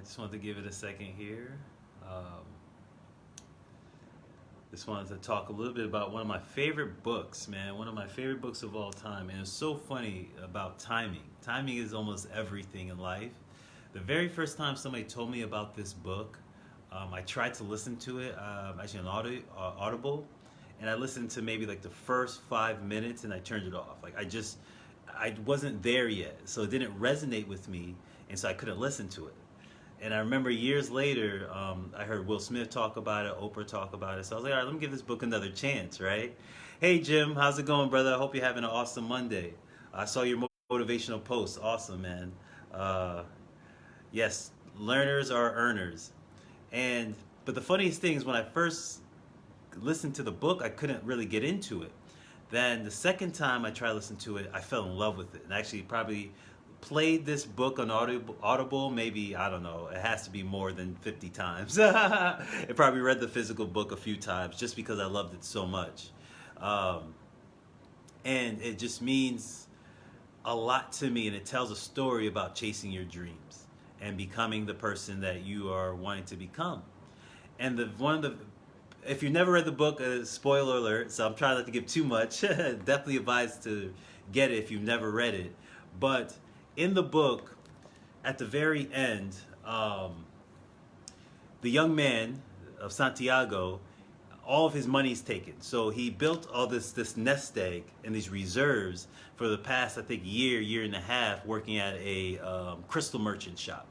Just wanted to give it a second here. Um, just wanted to talk a little bit about one of my favorite books, man. One of my favorite books of all time. And it's so funny about timing. Timing is almost everything in life. The very first time somebody told me about this book, I tried to listen to it, actually on Audible, and I listened to maybe like the first 5 minutes and I turned it off. I wasn't there yet, so it didn't resonate with me, and so I couldn't listen to it. And I remember years later, I heard Will Smith talk about it, Oprah talk about it. So I was like, all right, let me give this book another chance, right? Hey, Jim, how's it going, brother? I hope you're having an awesome Monday. I saw your motivational post. Awesome, man. Yes, learners are earners. But the funniest thing is when I first listened to the book, I couldn't really get into it. Then the second time I tried to listen to it, I fell in love with it. And actually probably played this book on Audible, maybe, I don't know, it has to be more than 50 times. I probably read the physical book a few times just because I loved it so much. And it just means a lot to me, and it tells a story about chasing your dreams and becoming the person that you are wanting to become. And if you've never read the book, spoiler alert, so I'm trying not to give too much, definitely advise to get it if you've never read it. But in the book, at the very end, the young man of Santiago, all of his money is taken. So he built all this nest egg and these reserves for the past, I think, year and a half, working at a crystal merchant shop.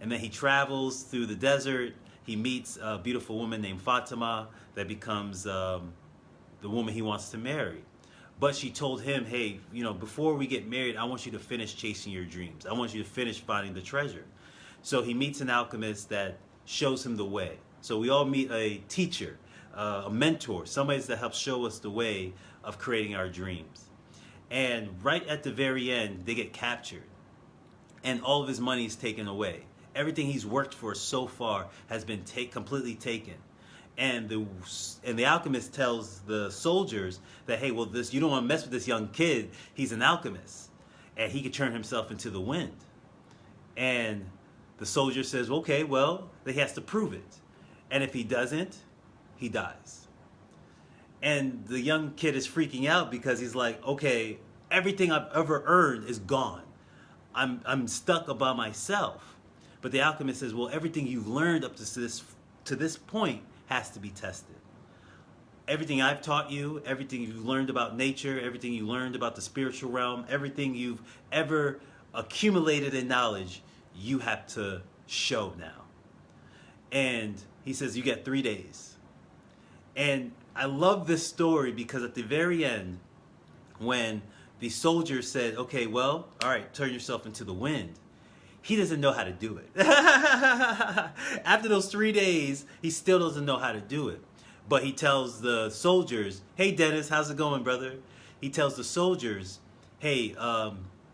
And then he travels through the desert. He meets a beautiful woman named Fatima that becomes the woman he wants to marry. But she told him, hey, before we get married, I want you to finish chasing your dreams. I want you to finish finding the treasure. So he meets an alchemist that shows him the way. So we all meet a teacher, a mentor, somebody that helps show us the way of creating our dreams. And right at the very end, they get captured. And all of his money is taken away. Everything he's worked for so far has been completely taken. And the alchemist tells the soldiers that, hey, well, you don't want to mess with this young kid. He's an alchemist, and he could turn himself into the wind. And the soldier says, okay, well, he has to prove it. And if he doesn't, he dies. And the young kid is freaking out because he's like, okay, everything I've ever earned is gone. I'm stuck by myself. But the alchemist says, well, everything you've learned up to this point has to be tested. Everything I've taught you, everything you've learned about nature, everything you learned about the spiritual realm, everything you've ever accumulated in knowledge, you have to show now. And he says, you get 3 days. And I love this story because at the very end, when the soldier said, okay, well, all right, turn yourself into the wind, he doesn't know how to do it. After those 3 days, he still doesn't know how to do it. But he tells the soldiers, hey, Dennis, how's it going, brother? He tells the soldiers, hey,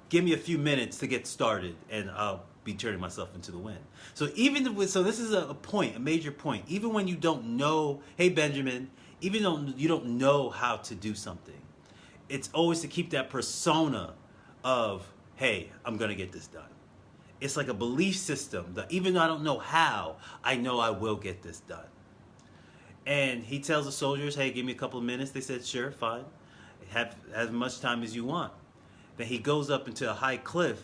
give me a few minutes to get started, and I'll be turning myself into the wind. So this is a major point. Even when you don't know, hey, Benjamin, even though you don't know how to do something, it's always to keep that persona of, hey, I'm going to get this done. It's like a belief system that even though I don't know how, I know I will get this done. And he tells the soldiers, hey, give me a couple of minutes. They said, sure, fine. Have as much time as you want. Then he goes up into a high cliff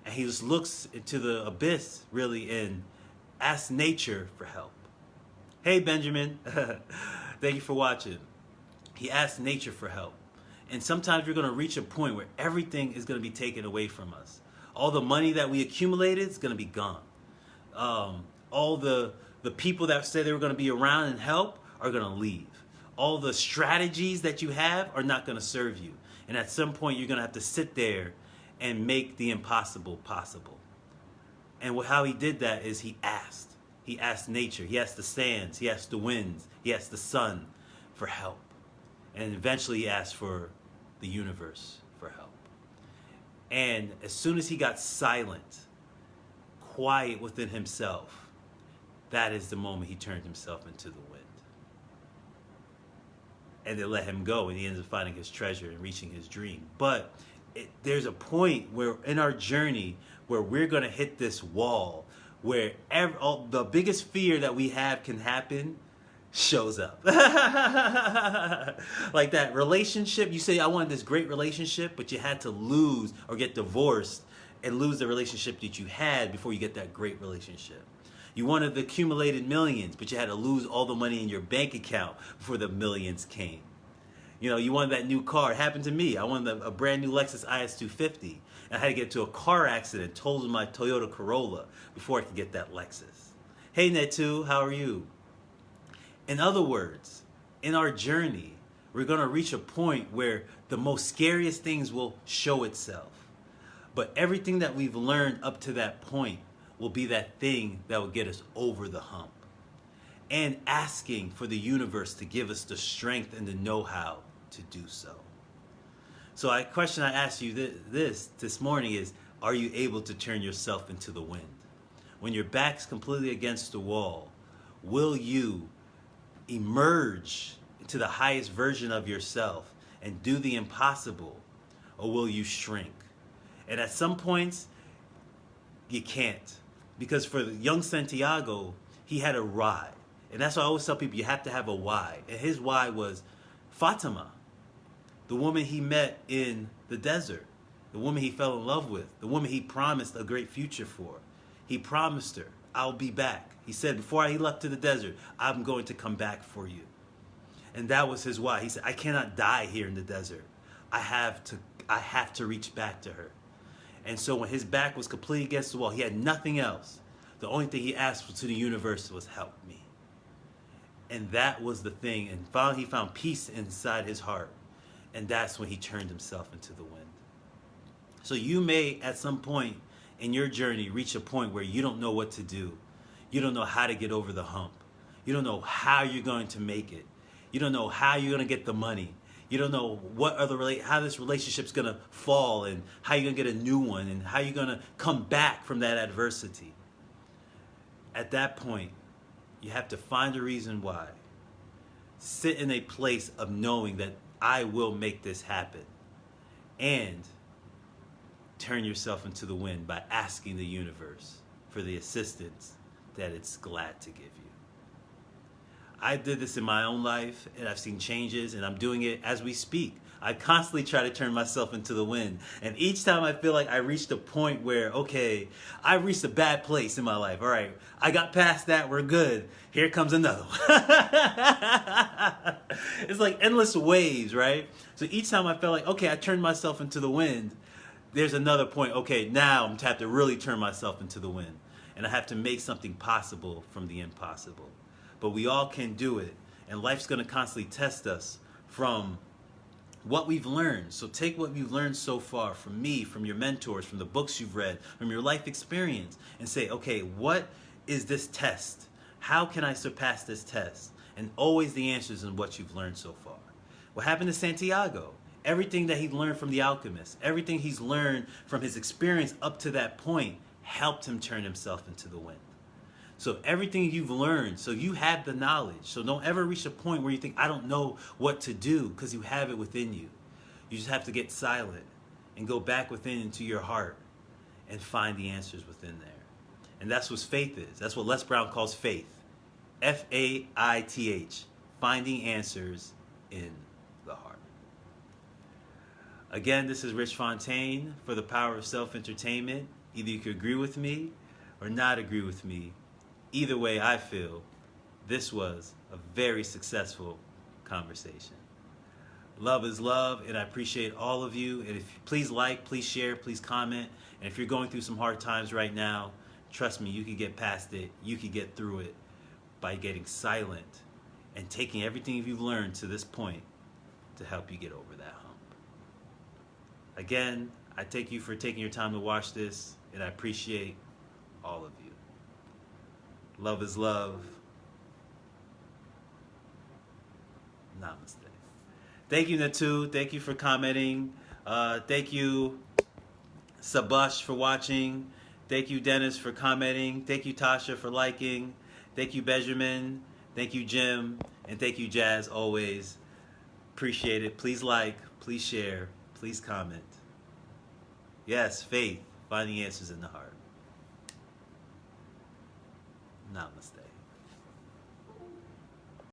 and he just looks into the abyss, really, and asks nature for help. Hey, Benjamin, thank you for watching. He asks nature for help. And sometimes we're going to reach a point where everything is going to be taken away from us. All the money that we accumulated is going to be gone. All the people that said they were going to be around and help are going to leave. All the strategies that you have are not going to serve you. And at some point, you're going to have to sit there and make the impossible possible. And how he did that is he asked. He asked nature. He asked the sands. He asked the winds. He asked the sun for help. And eventually he asked for the universe for help. And as soon as he got silent, quiet within himself, that is the moment he turned himself into the wind. And they let him go, and he ends up finding his treasure and reaching his dream. But there's a point where in our journey where we're going to hit this wall where the biggest fear that we have can happen shows up. Like that relationship, you say, I wanted this great relationship, but you had to lose or get divorced and lose the relationship that you had before you get that great relationship. You wanted the accumulated millions, but you had to lose all the money in your bank account before the millions came. You know, you wanted that new car. It happened to me. I wanted a brand new Lexus IS250. And I had to get into a car accident, totaled my Toyota Corolla before I could get that Lexus. Hey, Netu, how are you? In other words, in our journey, we're going to reach a point where the most scariest things will show itself. But everything that we've learned up to that point will be that thing that will get us over the hump. And asking for the universe to give us the strength and the know-how to do so. So a question I asked you this morning is, are you able to turn yourself into the wind? When your back's completely against the wall, will you emerge into the highest version of yourself and do the impossible, or will you shrink? And at some points, you can't. Because for the young Santiago, he had a why. And that's why I always tell people, you have to have a why. And his why was Fatima, the woman he met in the desert, the woman he fell in love with, the woman he promised a great future for. He promised her, I'll be back. He said, before he left to the desert, I'm going to come back for you. And that was his why. He said, I cannot die here in the desert. I have to reach back to her. And so when his back was completely against the wall, he had nothing else. The only thing he asked for to the universe was, help me. And that was the thing. And finally he found peace inside his heart. And that's when he turned himself into the wind. So you may, at some point in your journey, reach a point where you don't know what to do. You don't know how to get over the hump. You don't know how you're going to make it. You don't know how you're going to get the money. You don't know how this relationship's going to fall and how you're going to get a new one and how you're going to come back from that adversity. At that point, you have to find a reason why. Sit in a place of knowing that I will make this happen. And turn yourself into the wind by asking the universe for the assistance that it's glad to give you. I did this in my own life, and I've seen changes, and I'm doing it as we speak. I constantly try to turn myself into the wind. And each time I feel like I reached a point where, okay, I reached a bad place in my life. All right, I got past that. We're good. Here comes another one. It's like endless waves, right? So each time I felt like, okay, I turned myself into the wind, there's another point. Okay, now I'm have to really turn myself into the wind. And I have to make something possible from the impossible. But we all can do it. And life's going to constantly test us from what we've learned. So take what we've learned so far from me, from your mentors, from the books you've read, from your life experience, and say, okay, what is this test? How can I surpass this test? And always the answers in what you've learned so far. What happened to Santiago? Everything that he learned from the alchemist, everything he's learned from his experience up to that point helped him turn himself into the wind. So everything you've learned, so you have the knowledge. So don't ever reach a point where you think, I don't know what to do, because you have it within you. You just have to get silent and go back within into your heart and find the answers within there. And that's what faith is. That's what Les Brown calls faith. Faith. Finding answers in the heart. Again, this is Rich Fontaine for the Power of Self-Entertainment. Either you could agree with me or not agree with me. Either way, I feel this was a very successful conversation. Love is love, and I appreciate all of you. And if please like, please share, please comment. And if you're going through some hard times right now, trust me, you can get past it. You can get through it by getting silent and taking everything you've learned to this point to help you get over that hump. Again, I thank you for taking your time to watch this, and I appreciate all of you. Love is love. Namaste. Thank you, Natu. Thank you for commenting. Thank you, Sabash, for watching. Thank you, Dennis, for commenting. Thank you, Tasha, for liking. Thank you, Benjamin. Thank you, Jim. And thank you, Jazz, always. Appreciate it. Please like, please share, please comment. Yes, faith, finding answers in the heart. Namaste.